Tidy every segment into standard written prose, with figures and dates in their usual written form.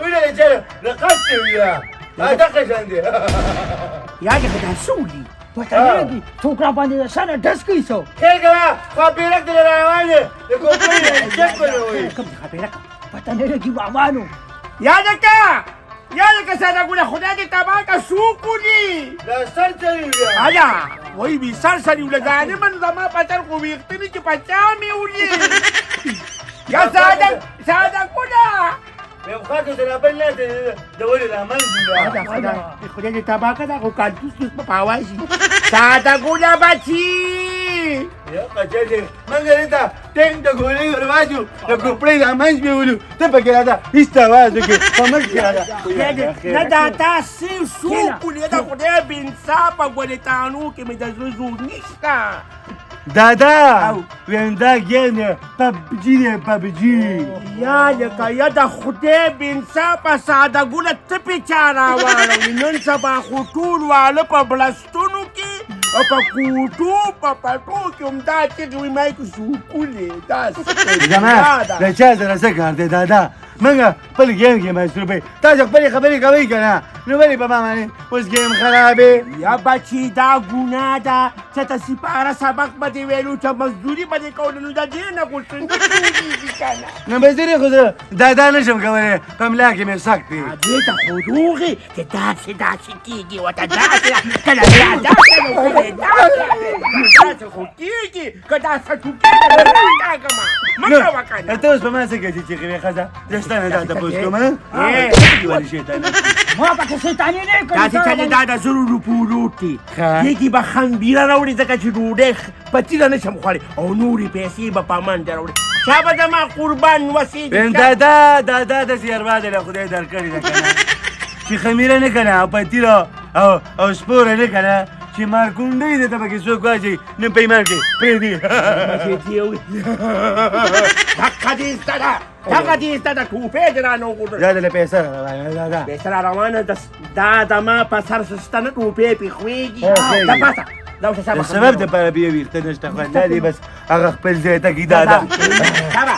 ولا رجال رقصت وياه ادقش عندي یا دې خدای سولي وتعالي څوک را باندې سره دس کیسو كيف خبيرك دل روانه لكوبري شكله کوم خبره پته نه لګي وامانو یاد کا ساده ګونه خدای دې تبا کا سوکولي لا سرتري آیا وای بي سرسري ولګانه من زما پتر خو ویختنی چې پچامي ولي یا ساده ګونه يبغاك تلعبين لا دوري الامان خدای دې تبا کا دا خو کانتوس په پاواشي ساده ګونه بچي يا قجاجي ما قلت تين تقولي ورواجو لكوبري الامان بيقولوا تبقى كده استوازك فمش كده نه دا تاسې سوکولي دا خدای بې انصافه ګولتانو کې مې د زړه زور نشته دادا وين دا جينا بابجي یا لکه یا د خدای بې انصافه ساده ګونه ته پې چا راواړوي نن سبا خو ټول واله په بړستونو کې او په کوټو په پټو کې همدا چغې وي ما یې سوکولې داسې زمان لا چا سره څه کار دی دادا موږ خپل ګیم کې مصروف تاسو خپلې خبرې کوئ که نه نو ولې په ما باندې اوس ګیم خرابې یا بچي دا ګناه ده چې ته سپاره سبق به دې ویلو چې مزدوري به دې کوله نو د دې نه خو څنګه کېږي که نه نو مزدوري خو زه دادا نشم کولی په ملا کې مې سک دی دې ته خو روغې چې داسې کېږي ورته داسې کله بیا داسې داسې خو کېږي که داسې ټوکېږي نو راکاږمه مه کوه که نه ته اوس په ما څه کوې چې چغې وې ښځه زه ستا نه دا تپوس کوم ولې شیطان ما پکې شیطاني نه کوي داسې چې دا د زرو روپو لوټ دي دې کې به خنبیره راوړي ځکه چې ډوډۍ په تیله نشم خوړی او نورې پیسې به په منډه راوړي شابه زما قربان وسې دادا داسې اروا دی له خدای درکړې ده که نه چې خمیره نه که نه او په تیله او سپوره نه که نه چې مارکونډۍ دی ته پکې څوک واچوي نو په ایمان کې پرېږدي دقه دې زده ده دغه دې زده ده ټوپۍ دې رانه وغورځوي دا دله پیسه را روانه دادا پیسه را روانه دا زما په سر شته نه ټوپۍ پې خوېږي ته پاسه د سبب دپاره بیا ویښته نشته خوند دا دی بس هغه خپل ځای ته کي دادا شابه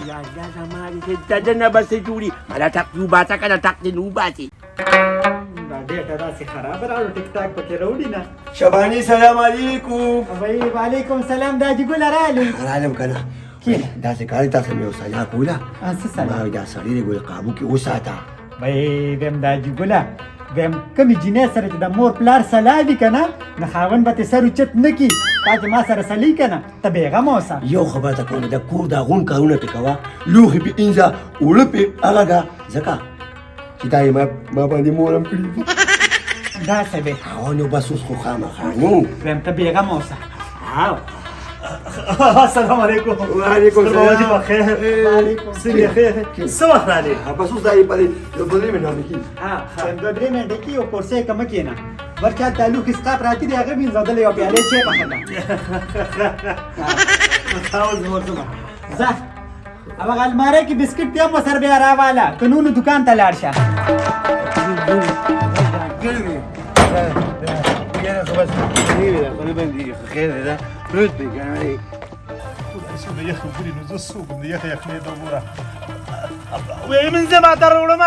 یا الله زما دې د ده نه به څه جوړي مله ټک دې وباسه که نه ټک دې نه وباسي دا ډېره داسې خرابه راوړو ټیک ټاک پکې راوړي نه شباني سلام علیکم وای وعلیکم سلام دا جګول رالو رالم که نه داسې کاري تاسو مې یو سلا کوله څه سلام ما دا سړی دی ګویا قابو کې وساته وای ویم دا جګوله ویم کومې جینۍ سره چې د مور پلار سلا وي که نه نو خاوند به تې سر اوچت نه کي تا چې ما سره سلي که نه ته بېغمه اوسه یو خبره ته کومه د کور دا غون کارونه پې کوه لوښي پې انځه اوړه پې هغه ده ځکه چې دا یې ما باندې مورم کړي دي داسې دی او نو بس اوس خو خامخا نو ویم ته بېغمه اوسه السلام علیکم وعلیکم سلام السلام بخیر وعلیکم څنګه خیر څه وخت راغلی بس اوس دا یې پرې یو 2 منټه کېږي ویم 2-3 منټه کې یو کورسۍ که مه کښېنه ورچا د لوښي اسقاط راکړي دی هغه وینځدلی یو پیالې چای پخه تاسو زموږ څه ځه او هغه المارۍ کې بسکټ دې هم ورسره بیا راواله که نو دوکان ته لاړ شه بس تقريبا دي خير ده فلوس يعني څه یخ خبرې نو زه څوک د یخ یخنې د وګوره وې من زه ما در وړم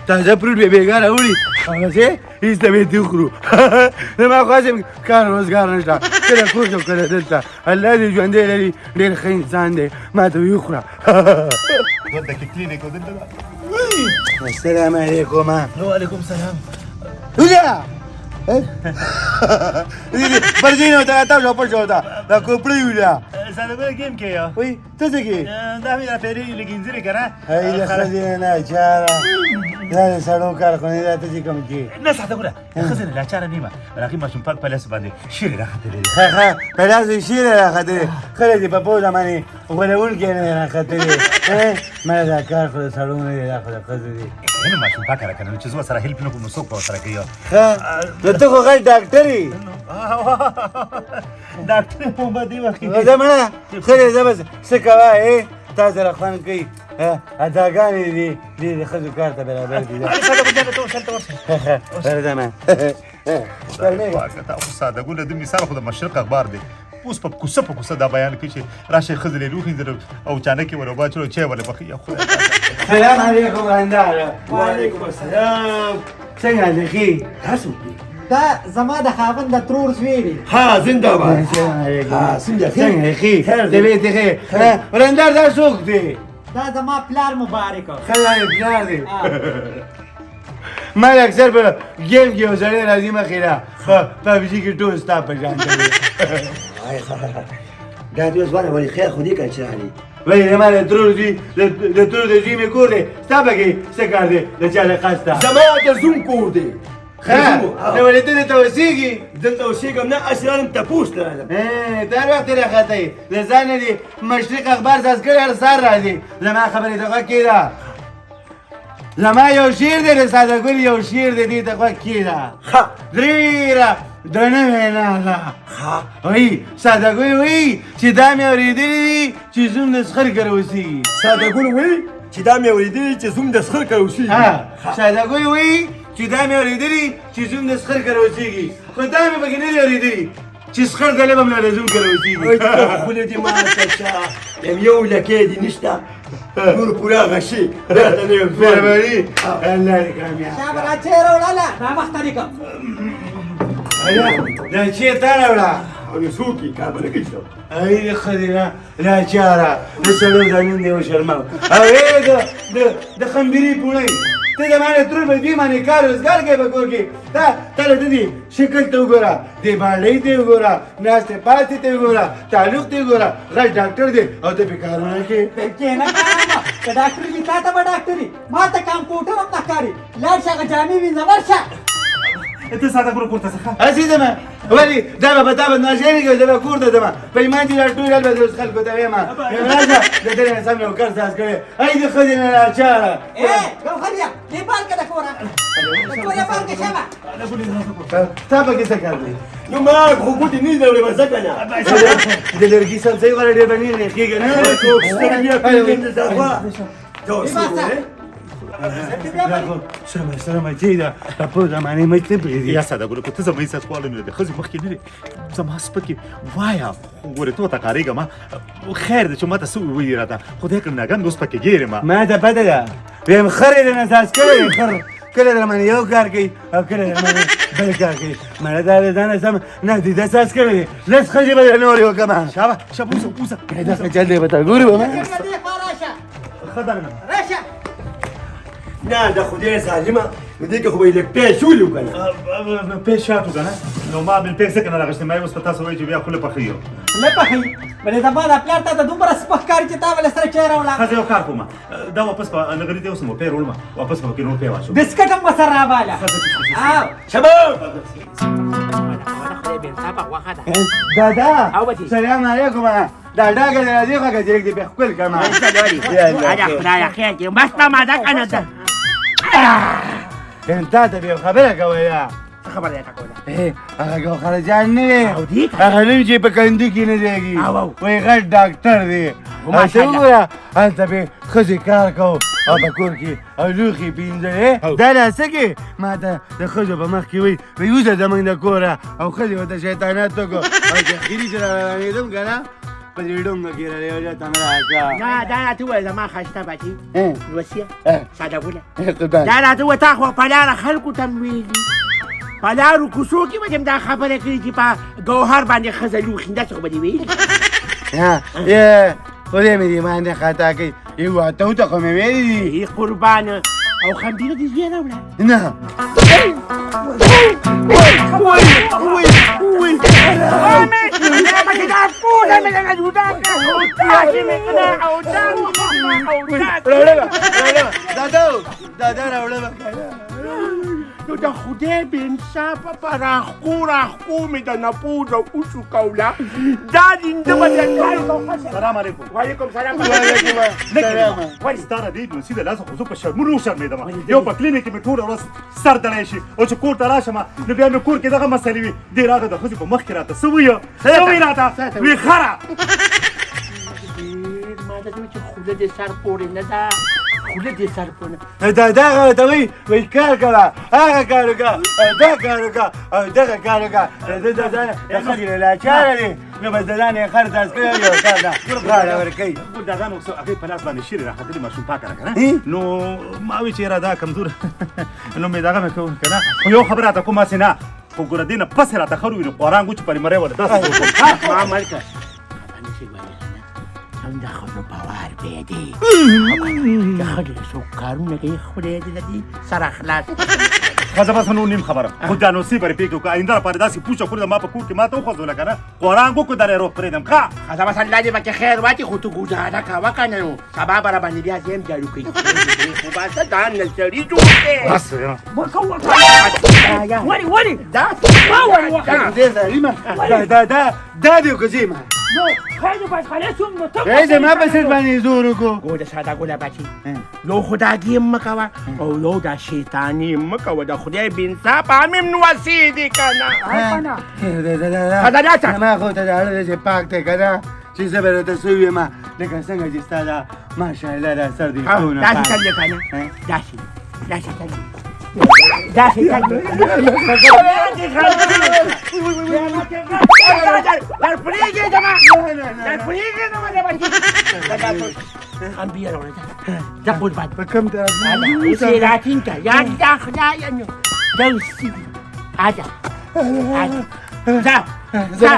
تازه پروت به بیګار اوري هغه څه هیڅ ته به دخرو ما خاصم کار روزګار نشته کله کور جو کړه دلته الله دې ژوندې لري ډېر ښه انسان دی ما ته ویخوره ودته کلینیک ودلته السلام عليكم وعلیکم السلام ولا برجينا وتلاتة وشوفوا شو ده لا كوبري ولا زاده گیم کې یا وي تزكي دا مې پیری لګینځري کنه هاي خزينة چارا لا سړو کار خو نه راته چې کوم کې نه ساده ګوره خزینه لا چاره نیمه راکې ماشوم پاک پلاس باندې شیر راخته ها پلاس شیر راخته خله دې په پوزه باندې ولول کې نه راخته ما دا کار خو سړو نه راخته خزې نو ماشوم پاک راکنه چې زو سره هیلپ نه کوم څوک سره کوي ها ته خو غل ډاکټري ډاکټر په باندې وخت زمانه خله زبس سکوا تاسو را خوان کوي اداګانې دي د خزو کار ته برابر دي ساده ګوره ته وشلته ورشه زمان تاسو ساده ګوره د مثال خو د مشرق اخبار دی اوس په کوڅه دا بیان کوي چې راشه ښځې له لوښي در او چانکې ور وباچلو چای ولې بخي یا خدای سلام علیکم رنداره. وعلیکم السلام. څنګه دې ښې؟ تاسو دا زما د خاوند د ترور زوی دی. ها زنده باد. سلام علیکم. ها څنګه څنګه ښې؟ طبیعت دې ښې؟ رندار دا څوک دی؟ دا زما پلار مبارک و. ښه دی پلار دی. ما اکثر په ګیم کې یو سړی راځي مخې نه په پبجي کې ټول ستا په شان کوي. دا دوی ځوانه ولې خیر خو دې کړه چې علي وایي زما د ترور زوی د ترور د زوی مې کور دی ستا پکې څه کار دی د چا د قصد ته زما د زوم کور دی. ښه نو ولې ته دلته اوسېږي؟ دلته اوسېږم نه اصل رالم تپوس ته رالم. ته هر وخت راخته یې د ځان نه دې مشرق اخبار ساز کړی هر سهار راځي زما خبرې ته غوږ کېږده. زما یو شعر دی د ساده ګل یو شعر دی دې ته غوږ کېږده. ډېره درنه وینا ده. وایي ساده ګل وایي چې دا مې اورېدلي دي چې زوم د سخر کره اوسېږي. ساده ګل وایي چې دا مې اورېدلي چې زوم د سخر کره اوسېږي. ساده ګل وایي چې دا مې اورېدلي چې زوم د سخر کره اوسېږي خو دا مې پکې نه دي اورېدلي چې سخر د لبم له زوم کره اوسېږي. خولې دې ماته شه یم یو لکۍ دې نشته نور پوره غشي راته نه یم مهرباني الله دې کامیاب شابه را چیرې وړله نامخته دې کړم. دا چیرې تا راوړه؟ او نو څوک یې کابل کې شته ای خدینا لا چاره د سړو ځانون دی وشرماو او ای د خمبيري پوړی ته د مانه تر په دې باندې کار روزګار کوي په کور کې تا له دې شکل ته وګوره دې باندې ته وګوره ناشته پاتې ته وګوره تعلق ته وګوره غل ډاکټر دی او ته په کارونه کې کې نه کارم که ډاکټر وي تا ته به ډاکټري ما ته کمپیوټر هم نه ښکاري. لاړ شه هغه جامې وینځه ورشه. ته ساده ګورو کورته څه عزیزم ولی دا به پتا به ناشری کې دا به کور ته دما په ایمان دي ټول به د خلکو ته وایم راځه د دې سم یو کار ساز کړي ای د خدای نه چاره ګو خدیا دې بال کې د کورا د کورا بال کې شمه تا به کې څه کار دی نو ما خو ګوتې نه دې وړې مزه کنه د لرګي سم ځای ور ډېر باندې نه کېږي نه سترګې په دې ځای سلام علیکم په زمانه مې ته پریږدي یا ساده ګورو ته زما عزت خواله نه ده ښځې مخکې نه دي زما سپکې وایا ګورې ته ورته کارېږم خیر دی چې ما ته څه ووایي راته خدای کړه ناګند اوس پکې ګیرې ما ته پته ده ویم خر یې درنه ساز کړی خر کله در باندې یو کار کوي او کله در باندې بل کار کوي مړه دا د ځانه سم نه دي د ساز کړی دی لس ښځې به در نورې وکړم شابه اوسه داسې چل دی به ته ګورې به دې خوا راشه ښه ده نه راشه. نه د خدای ظالمه نو دې کې خو به یې لږ پیش ولو که نه پیش شاتو که نه نو ما مې پیک ځکه نه راغوښتې ما یې اوس په تاسو وایي چې بیا خوله پخوي نه پخوي بلې زما د پلار ته د دومره سپک کاري چې تا ولې سره چای راوړه. ښځه یو کار کوم دا واپس په نغري ته اوسم پی وړم واپس به پکې نور پی واچوم بسکټ هم ورسره راواله. دادا سلام علیکم دا ډاګه د راځي خو که دې په خپل کما خدای خیر دې مست ماده کنه ده انت ته به خبره کوي خبره ده کوله هغه خرجان نه دی هغه نیم چې په کندو کې نه دیږي وای غټ ډاکټر دی ماشاءالله انت به خزي کار کو او په کور کې او لوخي پینځه دا لاسکه ما ته د خزو په مخ کې وي ویوزه زمنګ د کوره او خزي وته شیطانات تو کو او چې خري سره راځم کنه په دې ډونګ کې راځي او ته راځه نه دا راته وای زما خسته بچي وسیه ساده ګوله دا راته وای تا خو په لاره خلکو ته ویلي په لارو کوڅو کې به دا خبره کړې چې په ګوهر باندې ښځه لوښي داسې خو به دې ویلي خدای مې دې باندې خطا کوي یو اته ته خو مې ویلي دي قربانه او خندیره دې زوی راوړه نه دادا راوړه نو د خدای به انصافه په راښکو مې د نپوز او اوسو کوله دا دینده به سلام علیکم وعلیکم سلام ستا را دې دوسي د لاسه خو زه په شرمونو وشرمېدم یو په کلینیک کې مې ټوله ورځ سر دلی شي او چې کور ته راشم نو بیا مې کور کې دغه مسلې وي دې راغله د ښځې په مخ کې راته څه وویه څه وویې راته وی خره ما ته چې خوله دې سر پورې نه ده خوله دې سر پونه دغه ته وایي کار کوه هغه کار وکړه دا کار وکړه او دغه کار وکړه د خلکو نه لاچاره دي نو بس د ځان یې خر تاس کوي یو کار ده غاړه ورکوي دغه نو هغې په لاس باندې شیرې راختلې ماشوم پاکه ده که نه نو ما وی چې یاره دا کمزور نو مې دغه مې کوم که نه خو یو خبره راته کوم هسې نه خو ګوره دې نه پسې راته خر وي نو قرآن ګوچ پرې مری وله داسې ما ملکه خبر نشي ویلی هم د ښځو باور بې دی د ښځو څوک کارونه کوي خدای دې له دې سره خلاص ښځه بس نور نیم خبره خو دا نوسي پرې پرېږدو که آینده لپاره داسې پوچه کړو ما په کور کې ما ته وخوځوله که نه قرآن ګو درې روغ پرېږدم ښه ښځه بس الله دې پکې خیر واچي خو ته ګوزاره کوه که نه نو سبا به راباندې بیا زه هم جارو کوي خو باسه ځان نه سړي جوړ دی بس ولې دا دی که زیمه ما په سر باندې زور وکړو ګوره ساده ګله بچي یو خداګي مه کوه او یو دا شیطاني مه کوه د خدای بېانصافه هم نوسي دي که نه ما خو ته د اړه چې پاک دی که نه چې زه به راته څه ویم لکه څنګه چې ستا دا ماشاءالله دا سر دی داسې چل دی که نه داسې چل دی داسې چل دی در پرېږې زما در پرېږې زما د بچي هم بیاره ورته ځه قربان په کوم طرف اوس یې راټینګ کړه یاد دا خدایه نو دا اوسي اجه ځه ځه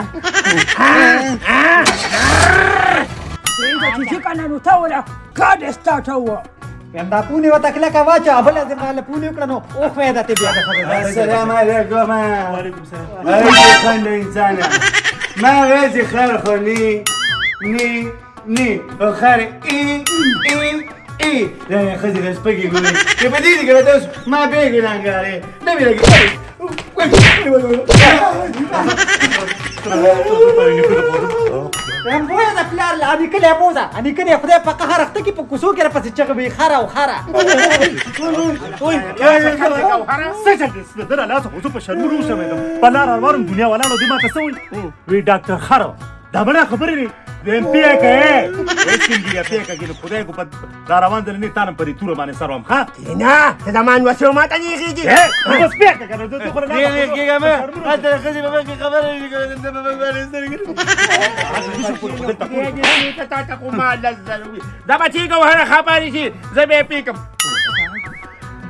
چې کنه نو ته ولا کار سٹارټ هوا دا پونی وته کلکه واچه بل دې مال پونی وکړه نو او فایده ته بیا خبره السلام علیکم وعلیکم السلام ای خنده انسانه ما ویزی خر خو نی او خر ای دا خزی رسپگی گوی که بدیدی که بتاوس ما بیگی لنگاره نمیرگی هم وای دا پلار انی کله بوزا انی کله خدای په قهر اخته کې په کوسو کې راپسې چغه به خره او خره څه چل دی دره لاسه خو زه په شرمونو وشرمېدم په لاره روان وم دنیا ولاړه دې ما ته څه وایي وی ډاکټر خره دا بله خبرې دي ویم پیکه یې سپین ګیره پیکه کې نو خدای کو په دا روان دلې نه تانم په دې توره باندې سر وم ښه نه ته زما نوسې و ما ته نیغېږي بس پیکه که نه زه خو کېږه ما هلته خزی په مخکې خبره نه کوي دلته په مخ باندې سترګې تا ته خو ما لزر وي دا به چې ګوهره خبرې شي زه به یې پیکم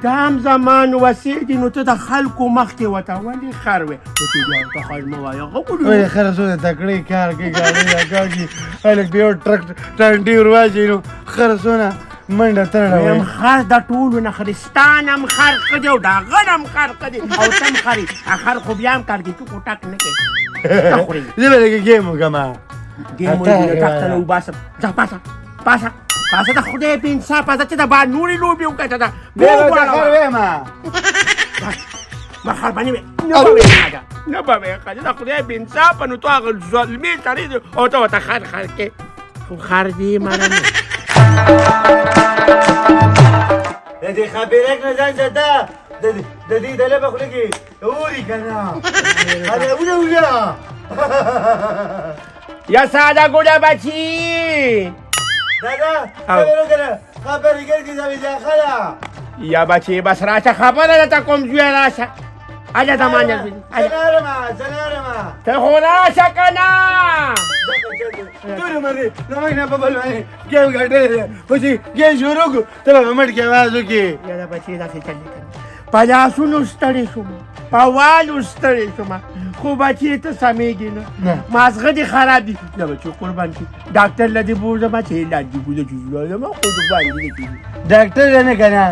دا هم زما نوسې دي نو ته د خلکو مخکې ورته ولې خر وې نو چې بیا ورته خر مه وایه وای خره څونه تکړې کار کوي ګاډۍ راکاږي هلک بیا ټرک ټانټي ور واچوي نو خره څونه منډه ترړه ویم وایي خر د ټولو نه خرستان هم خر ښه دی او د هغه هم خر ښه دی او ته هم خر یې خر خو بیا هم کارګېټو خو ټک نه کوي ته خورې زه به لږ ګیم وکړم ګیمونه ټک ته نه وباسم ځه پاسه د خدای بېانصافه زه چې د با نورې لوبې وکړه ته بیا به ته خر ویم ما خر به نه وې نه به وې ښځه نه به وې ښځه د خدای بېانصافه نو تو هغه ظلمي سړی دی او ته ورته خر کې خو خر دې منه نه د دې خبرک نه ځان ساته د دې دله په خوله کې اوري که نه هله اوله یا ساده ګوډه بچي دادا خبرو کنه خبرگر کې زمین خلا یا بچی بس راشه خبره درته کوم زویه راشه اجه زمان جلبی زنارما ته خو راشه که نه تورې مرې زموږ نه په بل باندې ګیم ګټلی دی خو چې ګیم شروع کړو ته به په مټ کې اواز وکړې یاره بچی داسې چل دی کنه په لاسونو ستړې شوم په والو ستړې شوم خو بچی ته سمېږي نه مازغه دې خراب دي نه بچو قربان شي ډاکټر له دې بوځم چې علاج دې ګوله چې زما خو د باندې کېږي ډاکټر نه که نه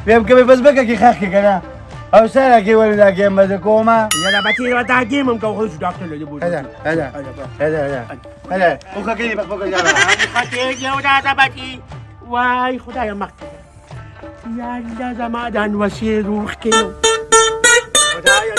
ویم که مې په ځمکه کې ښخ کړې که نه او سره کې ولې دا ګیم به زه کوم یاره بچی دا ګیم هم کوو خو ډاکټر له دې بوځم اوښه کېږي په خپل ځای اوښه کېږي او دا بچی وای خدایه مخکې یا الله زما دا نوسې روغ کړو خدایه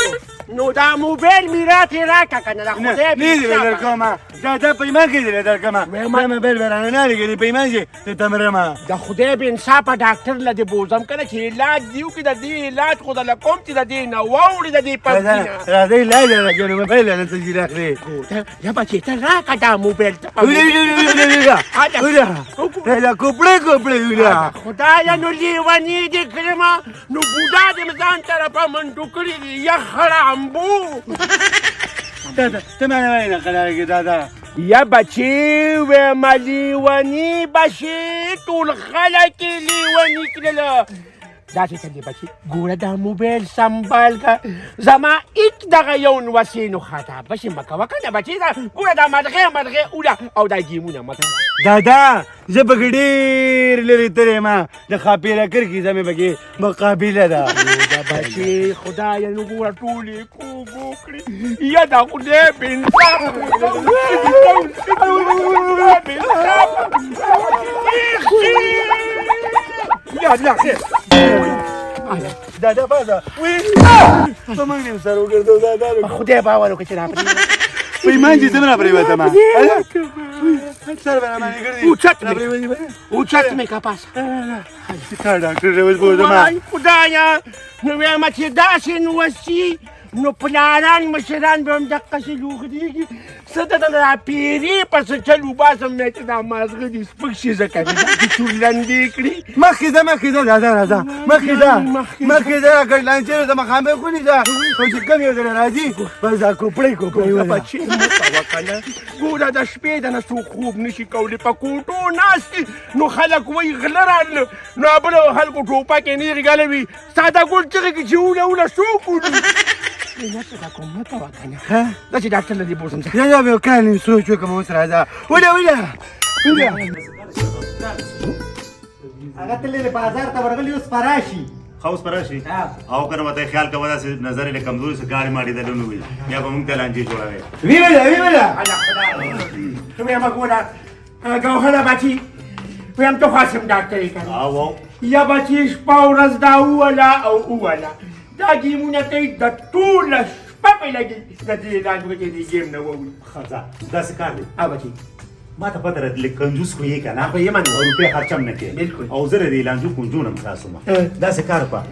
نو دا موبایل میرات یې راکړه که نه د نه خدای نه دې بېحسابه. درکومه دا پیمان کې دې درکومه ما موبایل ورانه نه لګېدې پیمان چې ته تمرمه د خدای بې انصافه ډاکټر له دې بوزم که نه چې علاج دې وکړي د دې علاج خو درله کوم چې د دې نه واوړي د دې پبجي نه. راځئ لاړ راګنو موبایل نه څه جي راخلې یا بچې ته راکړه دا موبایل ته دا کوپړې ویلا خدایه نو لیوني دې کړمه نو بوډا دې مې ځان طرفه منډو کړي دي یا خړامبو. ته معنی وایې نه قراره کې دا یا بچې ویمه لیوني بشې ټول خلک یې لیوني کړله. داسې څه دی بچې ګوره دا موبایل سنبال که زما هېڅ دغه یو نوسې نو خطا بشې مه کوه که نه بچې ګوره دا مدغې اوله او دا ګیمونه مه کوه. دادا زه پکې ډېر لرې تللی یم د ښاپېره کرکې زمې پکې مقابله ده بچې خدایه نو ګوره ټول یې کوږ وکړي یا دا خدای بې انصافه دادا بازه په موږ نیم سر وګرځو دادا خدای باور وکړه چې راپرېږده پیمان چې څومره پرېوته ما سر به راباندې ګرځي اوچت مې که پاسه تا ډاکټر روز بوزم وای خدایه نو وایم چې داسې نوسي نو پلاران مشران به هم دقسې لوغړېږي څه د دا پیرې پسې چل وباسم مې چې دا مازغه دي سپک شي ځکه داسې ټول لندې کړي. مخکې ځه دادا راځه مخکې ځه ګډلانچېرو ته مخامخ ونیسه خو چې کوم یو ځله راځي بس دا کوپړی بچې مه کوه که نه ګوره د شپې د نه څوک خوب نشي کولی په کوټو ناست دي نو خلک وایي غله راغله نو بله خلکو ټوپکې نیغې ګله وي ستا دا ګل چغې کې چې اوله څوک وډي نه څه دا کوم مه کوه که نه داسې ډاکټر له دې بوزم دا به یو کال نیم سوچ وکړم اوس راځه وله هغه تللی بازار ته ورغلی اوس فراشي خاوس پراشي او کنه مته خیال کوه داسې نظر یې کمزوري سه ګاډي ماډي دلونه وي یا به موږ ته لانجې جوړوي ویله تو وایم ګوره ګوهره بچي وایم ته خواستم ډاکټرې که نه او یا بچې شپه ورځ دا اوله دا ګیمونه کوي د ټوله شپه پې لګي د دې علاج وکړي دې ګیم نه ووي خزا داسې کار دی بچې ما ته پته راته لږ کنجوس خو یې که نه خو یم نو. او روپۍ خرچه هم نه کوې بلکل. او زه د دې لانجو کنجونه هم خلاص وم داسې کار وکړه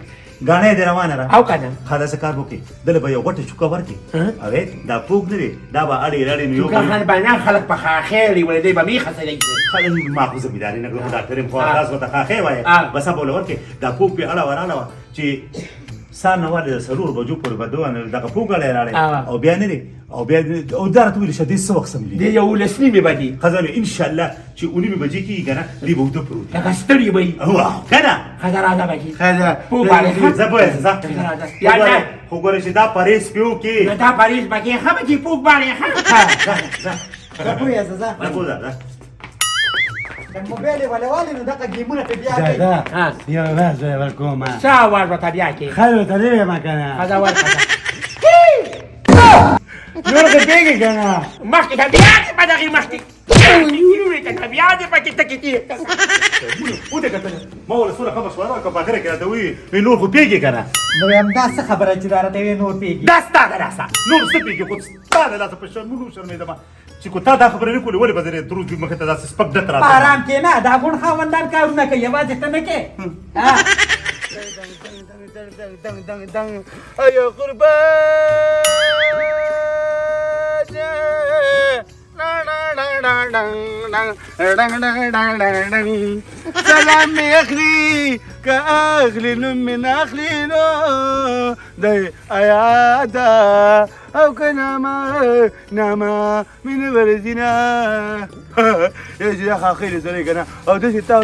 ګاڼۍ دې روانه را او که نه ښه داسې کار وکړې دله به یو غوټه چوکه ورکړې اوې دا پوک نه دی دا به اړې رړې نو یو که خان بنا خلک په خاخېړي ولې دی به میخه سړی خلک ما خو زمینداري نه کړم ډاکټر یم خو تاسو ورته خاښې وایې بس به له ورکړې دا پوک پې اړه وه چې سار نه والې د څلور بجو پورې به دغه پوک اړی راړی او بیا نه دی او دا راته ویلې شه دې څه وخت سملي دې 11 نیمې بجې ښځه ویل انشاءالله چې 9 بجې کېږي که نه دې به اوده پروت لکه ستړي به وي که نه ښځه راځه بچې ښځه پوک باندې زه پوهېږم ځه یا نه خو ګوره چې دا پرهېز پې وکړې نو دا پرهېز به کې ښه بچې پوک باندې ښه زه پوهېږم ځه پوه ځه د موبایل یې ولې والې نو دغه ګیمونه ته بیا کوي دادا یو راز ورکومه څه اواز ورته بیا کې خیر ورته نه یم که نه ښځه ورکړه نور خو پوهېږې که نه مخکې ته بیا دې په دغې مخکې که نه بیا دې پکې تکې تېر ودې کتلې ما ولې څونه ښه مشوره وکړه په اخره کې راته وایي نور خو پوهېږې که نه نو وایم دا څه خبره چې دا راته وایې نور پوهېږي دا ستا د لاسه نور څه پوهېږې خو ستا د لاسه په شرمونو شرمېدم چې کو تا دا خبره نه کولې ولې به زه دروز مخې ته داسې سپک ډک په راته ارام کښېنه دا ګوڼ خاوندان کارونه کوي یوازې ته نه کې ایا قربان سلام می اخلي كأخلي من أخلي نو داي أيادا أو كناما ناما من بردنا يا جي خاخيل زري كنا أو دش التاو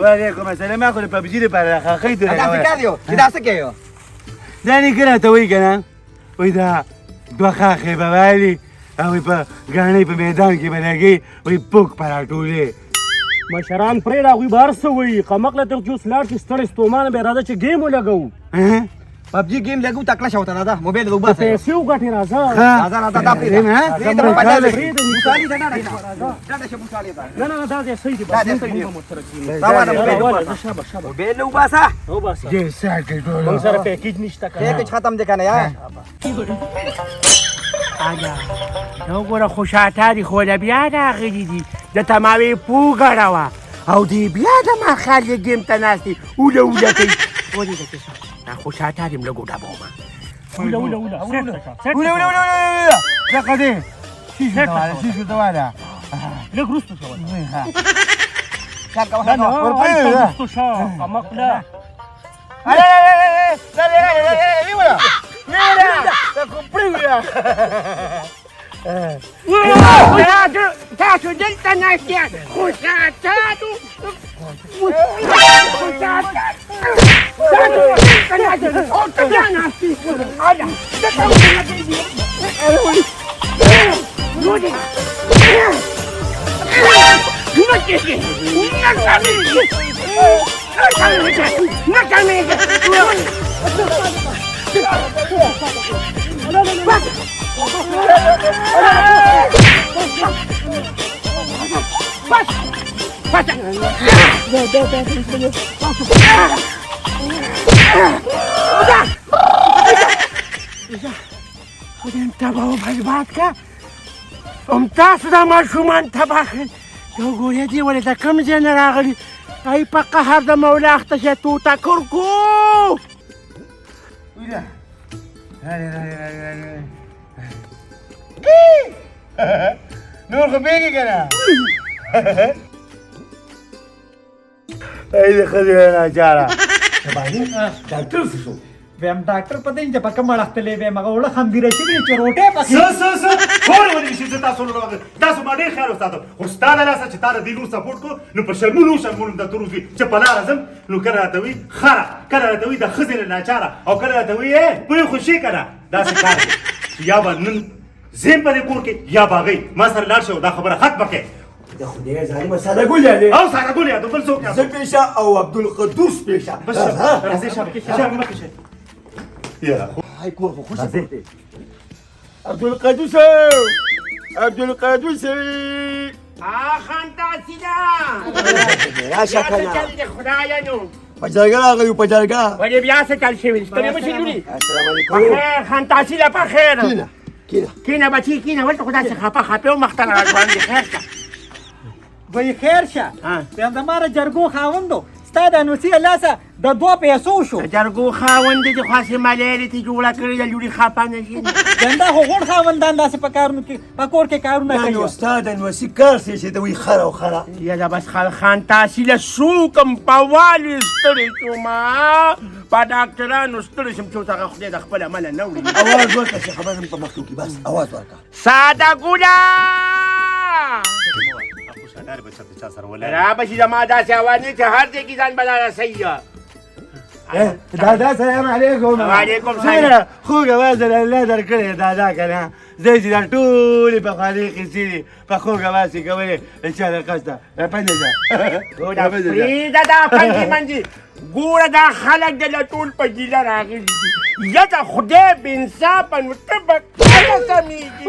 وعليكم السلام أخذ ببجيلي para خاخيل داني كنا توي كنا وإذا دو خاخي بوالي او په غاڼې په میدان کې بلګي وي پوک پراټولې مشران پرې راغوي بار څه وایي قمقله ته جوس لاړ چې ستړی ستومانه به راځه چې ګیم ولګوو پبجي گیم لګو تکلا شوته راځه موبایل وګباسه پیسې وګټې راځه راځه دا پرې بوټالي دا ډاډه شه بوټالي دا نه نه دا دې صحیح دی دا دې صحیح دی. موږ سره کینو روانه مو به راواله شابه شابه به لو باسه او بس دې ساکه موږ ټول سره پیکیج نشته کنه پیکج ختم دي کنه یا آجا نو ګوره خوشاتاري خو د بیا راغلي دي د تماوې پوګړه او دی بیا د ماښال یې ګیم ته ناست دي اوله اوله کوي ولې د کیسه دا خوشاتاري م لږ وډبومه اوله اوله اوله سیټ ولا ولا ولا لا قدي شيشو توالا لږ وروسته شوه څنګه نه نه واه هلته وروسته شه قمقله تاسو دلته ناست یاست خوشاتارو خودم تباه و برباد که تاسو دا ماشومان تباه کړل یو ګورې دې ولې د کوم ځای نه راغلي ای په قهر د مولا اخته شه توته کرکو نور خبيكي كنا اي خلينا جارا ډاکټر شو ویم ډاکټر پته نه پکه مړختلې ویم هغه وړه خنديره شي چې روټه پکې ټول ونی شي چې تاسو له تاسو باندې خیر وساتو خو ستاره لاسه چې تاره دیلو سپورټ کو نو په شرمونو د تروزي چې په لار اعظم نو کړه راته وي خره کړه راته وي د خزینه ناچاره او کړه راته وي په خوشي کړه دا څه کار دی یا باندې زم په کور کې یا باغی ما سره لاړ شو دا خبره ختمه کړه د خدای ظالم ساده ګول یاله او سره ګول یا بل څوک زه پیشا او عبدالقدوس پیشا بس راځي شابه مخه شي یا هاي كور خوش عبدالقدوس عبدالقدوس آخان تاسي دا يا شكرا چل دې خدایا نو پجارګا راغلی پجارګا ولې بیا څه چل شوي ستړي مه شي لوري السلام په علیکم خیر خان تاسي له په خیر کینا کینا کینه بچی کینه ولته خدای څخه خپه خپه او مختن راځوان دي خیر شه وای خیر شه ویم د ماره جرګو خاوندو ستا د انوسي لاسه د 2 پیسو شو جرګو خاوند دي خاصه مالې ته جوړه کړی د لوري خپه نه شي ګنده خو غوړ خاوندان داسې په کارونو کې په کور کې کارونه يعني کوي استاذ انوسي كارسي شي دوي خرا وخرا یا دا بس خان تاسي له سوکم پوالي ستړي شوما په ډاکټرانو ستړي شم چې هغه خدای د خپل عمل نه وړي اواز ورکا شي خبر انت مخلوقي بس اواز ورکا ساده ګولا خوشاله بچا چا سره ولا را بشي زما داسې اواز نه چې هر ځای کې ځان بدله سي دادا السلام عليكم وعليكم السلام. خوك وازل الله دركلي دادا كنا زي دي طولي بخليقي سيدي فخوك واسي كولي ان شاء الله قصده بنجا پریده دا پنجي منجي ګوره دا خلک د لټول په ګیله راغلي دي یا د خدای بانصافه نو ته به کله سمېږي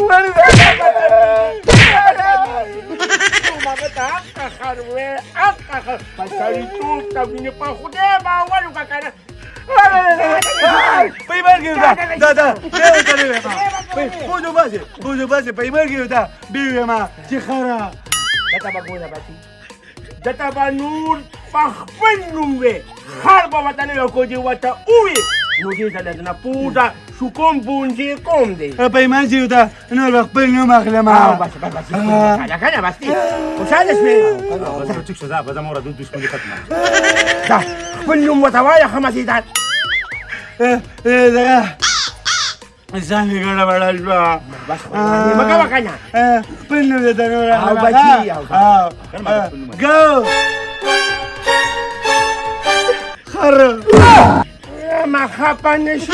ماما ته حقه خر وې حقه خر په سړیتوب ته وینې په خدای باور وکړه که نه Primer que da, Bujo base, primer que da, vive ma, chihara. دته به ګوره بچي دته به نور په خپل نوم وې خر به ورته نه وي که دې ورته ووي نو دې ځله د نه پوزه شو کوم بونجې کوم دی Primer que da, no lo puedo no más la ma. بس کنه بس دې خوشحاله شوې بس ټیک شو دا به زما د دښمنۍ ختمه دا خپل نوم ورته وایه ښه مزېدار Sami con la baralba. مه کوه که نه Pinno de tanora. او بچي Go. خر. ما خفه نه شو